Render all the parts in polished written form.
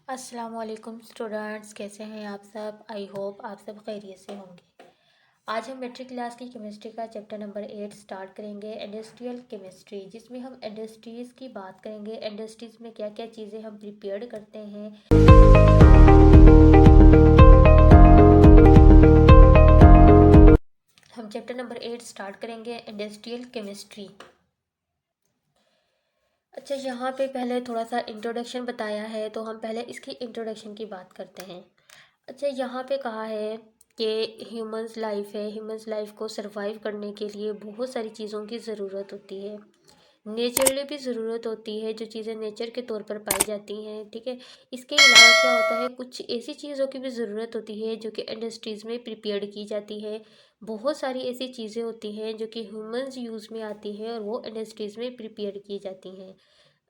अस्सलाम वालेकुम स्टूडेंट्स, कैसे हैं आप सब। आई होप आप सब खैरियत से होंगे। आज हम मैट्रिक क्लास की केमिस्ट्री का चैप्टर नंबर 8 स्टार्ट करेंगे, इंडस्ट्रियल केमिस्ट्री, जिसमें हम इंडस्ट्रीज़ की बात करेंगे। इंडस्ट्रीज़ में क्या क्या चीज़ें हम प्रिपेयर करते हैं। हम चैप्टर नंबर 8 स्टार्ट करेंगे, इंडस्ट्रियल केमिस्ट्री। अच्छा, यहाँ पे पहले थोड़ा सा इंट्रोडक्शन बताया है, तो हम पहले इसकी इंट्रोडक्शन की बात करते हैं। अच्छा, यहाँ पे कहा है कि ह्यूमंस लाइफ है, ह्यूमंस लाइफ को सरवाइव करने के लिए बहुत सारी चीज़ों की ज़रूरत होती है। नेचुरली भी ज़रूरत होती है, जो चीज़ें नेचर के तौर पर पाई जाती हैं, ठीक है। इसके अलावा क्या होता है, कुछ ऐसी चीज़ों की भी ज़रूरत होती है जो कि इंडस्ट्रीज़ में प्रिपेयर्ड की जाती है। बहुत सारी ऐसी चीज़ें होती हैं जो कि ह्यूमंस यूज़ में आती हैं और वो इंडस्ट्रीज़ में प्रिपेयर की जाती हैं।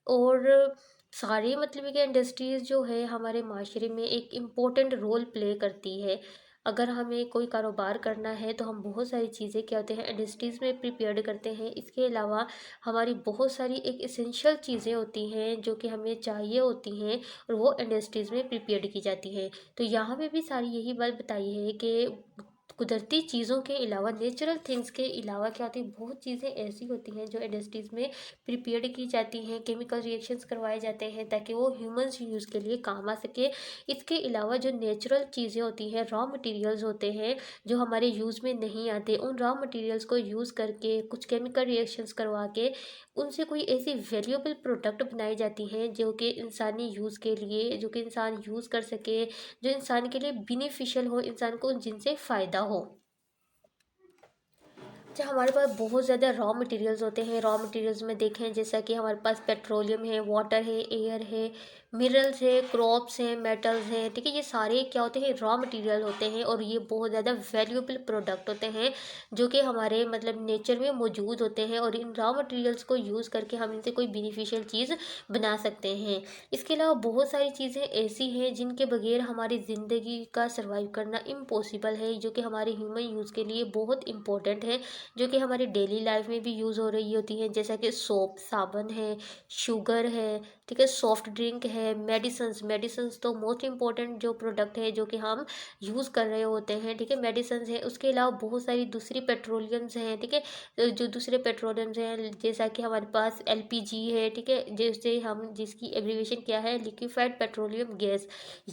और सारी मतलब कि इंडस्ट्रीज़ जो है हमारे माशरे में एक इम्पोर्टेंट रोल प्ले करती है। अगर हमें कोई कारोबार करना है तो हम बहुत सारी चीज़ें क्या होते हैं, इंडस्ट्रीज़ में प्रिपेयर्ड करते हैं। इसके अलावा हमारी बहुत सारी एक एसेंशियल चीज़ें होती हैं जो कि हमें चाहिए होती हैं और वो इंडस्ट्रीज़ में प्रिपेयर्ड की जाती हैं। तो यहाँ पे भी सारी यही बात बताई है कि कुदरती चीज़ों के अलावा, नेचुरल थिंग्स के अलावा क्या होती है, बहुत चीज़ें ऐसी होती हैं जो इंडस्ट्रीज़ में प्रिपेयर्ड की जाती हैं। केमिकल रिएक्शंस करवाए जाते हैं ताकि वो ह्यूमंस यूज़ के लिए काम आ सके। इसके अलावा जो नेचुरल चीज़ें होती हैं, रॉ मटेरियल्स होते हैं जो हमारे यूज़ में नहीं आते, उन रॉ मटेरियल्स को यूज़ करके कुछ केमिकल रिएक्शंस करवा के उनसे कोई ऐसी वैल्यूएबल प्रोडक्ट बनाई जाती हैं जो कि इंसानी यूज़ के लिए, जो कि इंसान यूज़ कर सके, जो इंसान के लिए बेनिफिशियल हो, इंसान को जिनसे फ़ायदा हो। अच्छा, हमारे पास बहुत ज़्यादा रॉ मटेरियल्स होते हैं। रॉ मटेरियल्स में देखें जैसा कि हमारे पास पेट्रोलियम है, वाटर है, एयर है, मिनरल्स है, क्रॉप्स हैं, मेटल्स हैं, ठीक है। ये सारे क्या होते हैं, रॉ मटेरियल होते हैं और ये बहुत ज़्यादा वैल्यूएबल प्रोडक्ट होते हैं जो कि हमारे मतलब नेचर में मौजूद होते हैं और इन रॉ मटेरियल्स को यूज़ करके हम इनसे कोई बेनिफिशियल चीज़ बना सकते हैं। इसके अलावा बहुत सारी चीज़ें ऐसी हैं जिनके बगैर हमारी ज़िंदगी का सर्वाइव करना इम्पॉसिबल है, जो कि हमारे ह्यूमन यूज़ के लिए बहुत इंपॉर्टेंट है, जो कि हमारी डेली लाइफ में भी यूज़ हो रही होती हैं। जैसा कि सोप, साबुन है, शुगर है, ठीक है, सॉफ्ट ड्रिंक है, मेडिसन्स। मेडिसन्स तो मोस्ट इम्पॉर्टेंट जो प्रोडक्ट है जो कि हम यूज़ कर रहे होते हैं, ठीक है, मेडिसन्स है। उसके अलावा बहुत सारी दूसरी पेट्रोलियम्स हैं, ठीक है, जो दूसरे पेट्रोलियम्स हैं जैसा कि हमारे पास एलपीजी है, ठीक है, जैसे हम जिसकी एब्रीविएशन क्या है, लिक्विफाइड पेट्रोलियम गैस।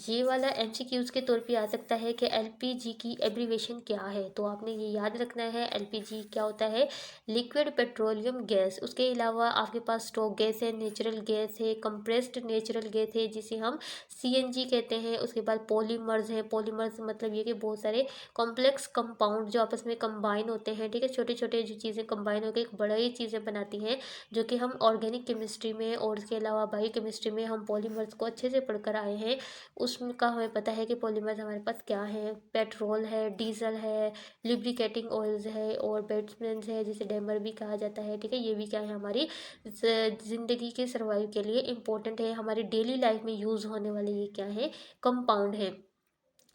ये वाला एमसीक्यूज के तौर पे आ सकता है कि एलपीजी की एब्रीविएशन क्या है, तो आपने ये याद रखना है। एलपीजी क्या होता है, लिक्विड पेट्रोलियम गैस। उसके अलावा आपके पास स्टोक गैस है, नेचुरल गैस है, कंप्रेस्ड नेचुरल गैस है जिसे हम सीएनजी कहते हैं। उसके बाद पॉलीमर्स हैं। पॉलीमर्स मतलब ये कि बहुत सारे कॉम्प्लेक्स कंपाउंड जो आपस में कंबाइन होते हैं, ठीक है, छोटे छोटे जो चीज़ें कंबाइन होकर एक बड़ी चीज़ें बनाती हैं, जो कि हम ऑर्गेनिक केमिस्ट्री में और उसके अलावा बायो केमिस्ट्री में हम पॉलीमर्स को अच्छे से पढ़कर आए हैं। उसका हमें पता है कि पॉलीमर्स हमारे पास क्या है, पेट्रोल है, डीजल है, लिब्रिकेटिंग ऑयल्स है और बैट्समैन है जिसे डैमर भी कहा जाता है, ठीक है। ये भी क्या है, हमारी ज़िंदगी के सर्वाइव के लिए इम्पोर्टेंट है, हमारी डेली लाइफ में यूज़ होने वाले ये क्या है, कंपाउंड है।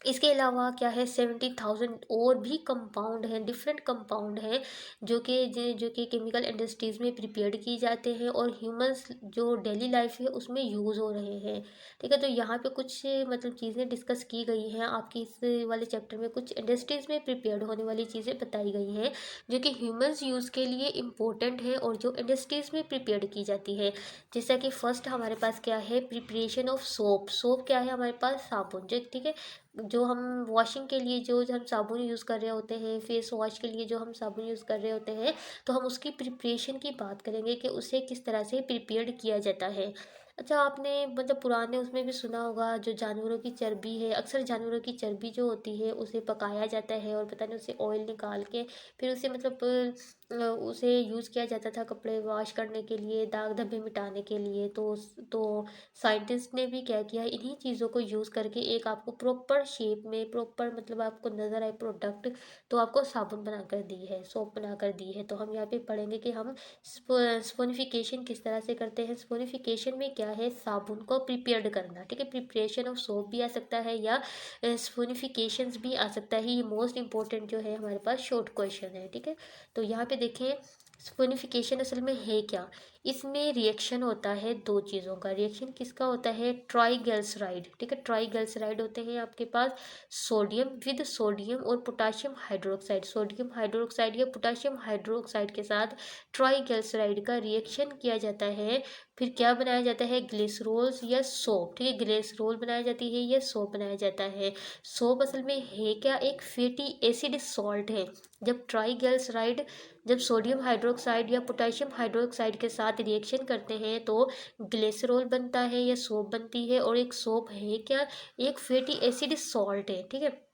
इसके अलावा क्या है, 70,000 और भी कंपाउंड हैं, डिफरेंट कंपाउंड हैं जो कि केमिकल इंडस्ट्रीज़ में प्रिपेयर्ड किए जाते हैं और ह्यूमंस जो डेली लाइफ है उसमें यूज़ हो रहे हैं, ठीक है। तो यहाँ पे कुछ मतलब चीज़ें डिस्कस की गई हैं आपकी इस वाले चैप्टर में। कुछ इंडस्ट्रीज़ में प्रिपेयर्ड होने वाली चीज़ें बताई गई हैं जो कि ह्यूमंस यूज़ के लिए इम्पोर्टेंट है और जो इंडस्ट्रीज़ में प्रिपेयर्ड की जाती है। जैसा कि फर्स्ट हमारे पास क्या है, प्रिपरेशन ऑफ सोप। सोप क्या है, हमारे पास साबुन, जो ठीक है, जो हम वॉशिंग के लिए जो हम साबुन यूज़ कर रहे होते हैं, फेस वॉश के लिए जो हम साबुन यूज़ कर रहे होते हैं, तो हम उसकी प्रिपरेशन की बात करेंगे कि उसे किस तरह से प्रिपेयर्ड किया जाता है। अच्छा, आपने मतलब पुराने उसमें भी सुना होगा, जो जानवरों की चर्बी है, अक्सर जानवरों की चर्बी जो होती है उसे पकाया जाता है और पता नहीं उसे ऑयल निकाल के फिर उसे मतलब उसे यूज़ किया जाता था कपड़े वॉश करने के लिए, दाग धब्बे मिटाने के लिए। तो साइंटिस्ट ने भी क्या किया, इन्हीं चीज़ों को यूज़ करके एक आपको प्रॉपर शेप में, प्रॉपर मतलब आपको नज़र आए प्रोडक्ट, तो आपको साबुन बना कर दी है, सोप बना कर दी है। तो हम यहाँ पे पढ़ेंगे कि हम स्पोनिफिकेशन किस तरह से करते हैं। स्पोनिफिकेशन में क्या है, साबुन को प्रिपेयर्ड करना, ठीक है। प्रिपरेशन ऑफ सोप भी आ सकता है या स्पोनिफिकेशंस भी आ सकता है। ये मोस्ट इंपॉर्टेंट जो है हमारे पास शॉर्ट क्वेश्चन है, ठीक है। तो यहाँ पे देखें, स्पोनिफिकेशन असल में है क्या। इसमें रिएक्शन होता है दो चीज़ों का। रिएक्शन किसका होता है? ट्राइग्लिसराइड, ठीक है। ट्राइग्लिसराइड होते हैं आपके पास सोडियम विद सोडियम और पोटाशियम हाइड्रोक्साइड, सोडियम हाइड्रोक्साइड या पोटाशियम हाइड्रोक्साइड के साथ ट्राइग्लिसराइड का रिएक्शन किया जाता है। फिर क्या बनाया जाता है? ग्लिसरोल्स या सोप, ठीक है। ग्लिसरोल बनाई जाती है या सोप बनाया जाता है। सोप असल में है क्या? एक फैटी एसिड सॉल्ट है। जब ट्राइग्लिसराइड जब सोडियम हाइड्रोक्साइड या पोटेशियम हाइड्रोक्साइड के साथ रिएक्शन करते हैं तो ग्लिसरॉल बनता है या सोप बनती है। और एक सोप है क्या? एक फैटी एसिड सॉल्ट है, ठीक है।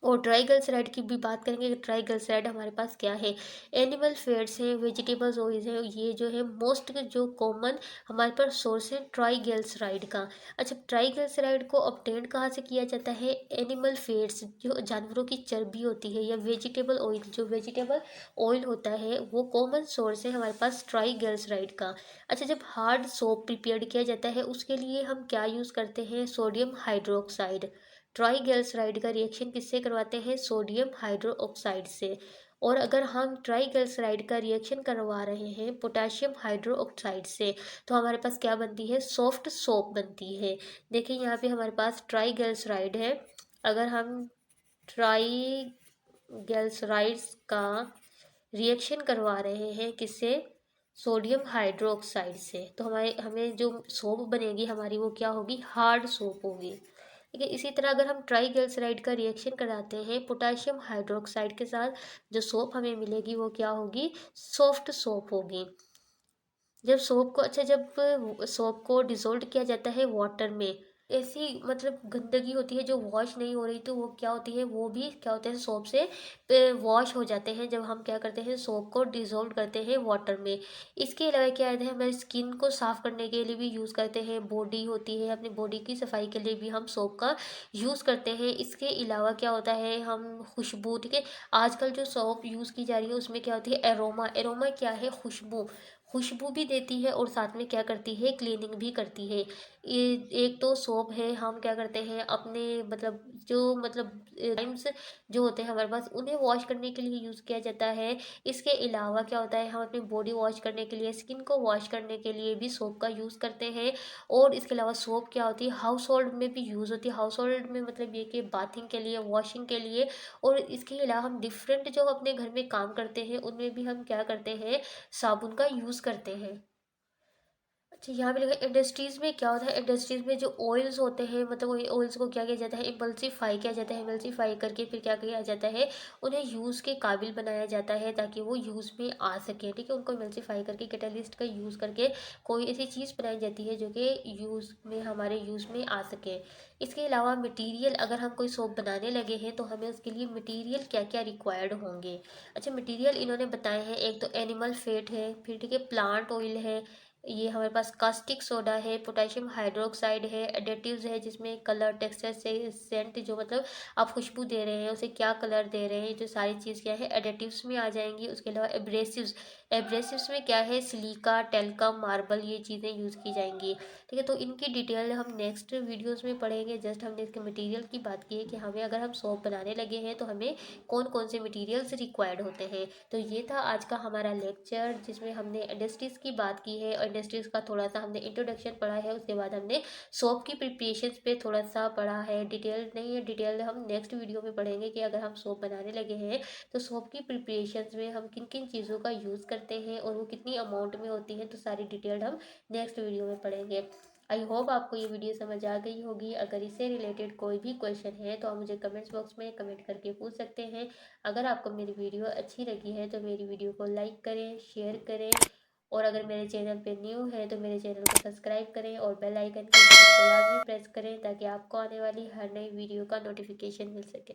और ट्राइग्लिसराइड की भी बात करेंगे कि ट्राइग्लिसराइड हमारे पास क्या है? एनिमल फैट्स हैं, वेजिटेबल्स ऑयल्स हैं, ये जो है मोस्ट जो कॉमन हमारे पास सोर्स है ट्राइग्लिसराइड का। अच्छा, ट्राइग्लिसराइड को ऑब्टेन कहाँ से किया जाता है? एनिमल फैट्स, जो जानवरों की चर्बी होती है, या वेजिटेबल ऑयल, जो वेजिटेबल ऑयल होता है, वो कॉमन सोर्स है हमारे पास ट्राइग्लिसराइड का। अच्छा, जब हार्ड सोप प्रिपेयर किया जाता है उसके लिए हम क्या यूज़ करते हैं? Sodium hydroxide. ट्राइग्लिसराइड का रिएक्शन किससे करवाते हैं? सोडियम हाइड्रोक्साइड से। और अगर हम ट्राइग्लिसराइड का रिएक्शन करवा रहे हैं पोटेशियम हाइड्रोक्साइड से तो हमारे पास क्या बनती है? सॉफ्ट सोप बनती है। देखिए यहाँ पे हमारे पास ट्राइग्लिसराइड है। अगर हम ट्राइग्लिसराइड्स का रिएक्शन करवा रहे हैं किससे? सोडियम हाइड्रोक्साइड से, तो हमारे हमें जो सोप बनेगी हमारी वो क्या होगी? हार्ड सोप होगी, ठीक है। इसी तरह अगर हम ट्राइग्लिसराइड का रिएक्शन कराते हैं पोटेशियम हाइड्रोक्साइड के साथ, जो सोप हमें मिलेगी वो क्या होगी? सॉफ्ट सोप होगी। जब सोप को अच्छा जब सोप को डिसोल्व किया जाता है वाटर में, ऐसी मतलब गंदगी होती है जो वॉश नहीं हो रही, तो वो क्या होती है? वो भी क्या होते हैं? सोप से वॉश हो जाते हैं जब हम क्या करते हैं? सोप को डिसोल्व करते हैं वाटर में। इसके अलावा क्या है? हमारी स्किन को साफ करने के लिए भी यूज़ करते हैं। बॉडी होती है, अपनी बॉडी की सफाई के लिए भी हम सोप का यूज़ करते हैं। इसके अलावा क्या होता है? हम खुशबू, ठीक है। आजकल जो सोप यूज़ की जा रही है उसमें क्या होती है? एरोमा। एरोमा क्या है? खुशबू। खुशबू भी देती है और साथ में क्या करती है? क्लीनिंग भी करती है। एक तो सोप है, हम क्या करते हैं अपने मतलब जो मतलब टाइम्स जो होते हैं हमारे पास, उन्हें वॉश करने के लिए यूज़ किया जाता है। इसके अलावा क्या होता है? हम अपनी बॉडी वॉश करने के लिए, स्किन को वॉश करने के लिए भी सोप का यूज़ करते हैं। और इसके अलावा सोप क्या होती है? हाउस होल्ड में भी यूज़ होती है। हाउस होल्ड में मतलब ये कि बाथिंग के लिए, वॉशिंग के लिए। और इसके अलावा हम डिफरेंट जो अपने घर में काम करते हैं उनमें भी हम क्या करते हैं? साबुन का यूज़ करते हैं। अच्छा, यहाँ पे लिखा है इंडस्ट्रीज़ में क्या होता है? इंडस्ट्रीज़ में जो ऑयल्स होते हैं मतलब वही ऑयल्स को क्या किया जाता है? इम्पल्सिफाई किया जाता है। इम्पल्सिफाई करके फिर क्या किया जाता है? उन्हें यूज़ के काबिल बनाया जाता है ताकि वो यूज़ में आ सके, ठीक है। उनको इम्पल्सिफाई करके कैटलिस्ट का यूज़ करके कोई ऐसी चीज़ बनाई जाती है जो कि यूज़ में हमारे यूज़ में आ सके। इसके अलावा मटीरियल, अगर हम कोई सोप बनाने लगे हैं तो हमें उसके लिए मटीरियल क्या क्या रिक्वायर्ड होंगे? अच्छा, मटीरियल इन्होंने बताए हैं। एक तो एनिमल फैट है, फिर ठीक है प्लांट ऑयल है, ये हमारे पास कास्टिक सोडा है, पोटेशियम हाइड्रोक्साइड है, एडिटिव्स है जिसमें कलर, टेक्सचर से सेंट, जो मतलब आप खुशबू दे रहे हैं उसे क्या कलर दे रहे हैं, जो सारी चीज़ क्या है? एडिटिव्स में आ जाएंगी। उसके अलावा एब्रेसिव्स, एब्रेसिव्स में क्या है? सिलिका, टेल्कम, मार्बल, ये चीज़ें यूज़ की जाएंगी, ठीक है। तो इनकी डिटेल हम नेक्स्ट वीडियोज़ में पढ़ेंगे। जस्ट हमने इसके मटीरियल की बात की है कि हमें अगर हम सोप बनाने लगे हैं तो हमें कौन कौन से मटीरियल्स रिक्वायर्ड होते हैं। तो ये था आज का हमारा लेक्चर जिसमें हमने इंडस्ट्रीज़ की बात की है और इंडस्ट्रीज़ का थोड़ा सा हमने इंट्रोडक्शन पढ़ा है। उसके बाद हमने सोप की प्रिपरेशंस पे थोड़ा सा पढ़ा है। डिटेल नहीं है, डिटेल हम नेक्स्ट वीडियो में पढ़ेंगे कि अगर हम सोप बनाने लगे हैं तो सोप की प्रिपरेशंस में हम किन किन चीज़ों का यूज़ करते हैं और वो कितनी अमाउंट में होती हैं, तो सारी डिटेल हम नेक्स्ट वीडियो में पढ़ेंगे। आई होप आपको ये वीडियो समझ आ गई होगी। अगर इससे रिलेटेड कोई भी क्वेश्चन है तो आप मुझे कमेंट्स बॉक्स में कमेंट करके पूछ सकते हैं। अगर आपको मेरी वीडियो अच्छी लगी है तो मेरी वीडियो को लाइक करें, शेयर करें, और अगर मेरे चैनल पे न्यू है तो मेरे चैनल को सब्सक्राइब करें और बेल आइकन के बटन को लाजमी प्रेस करें ताकि आपको आने वाली हर नई वीडियो का नोटिफिकेशन मिल सके।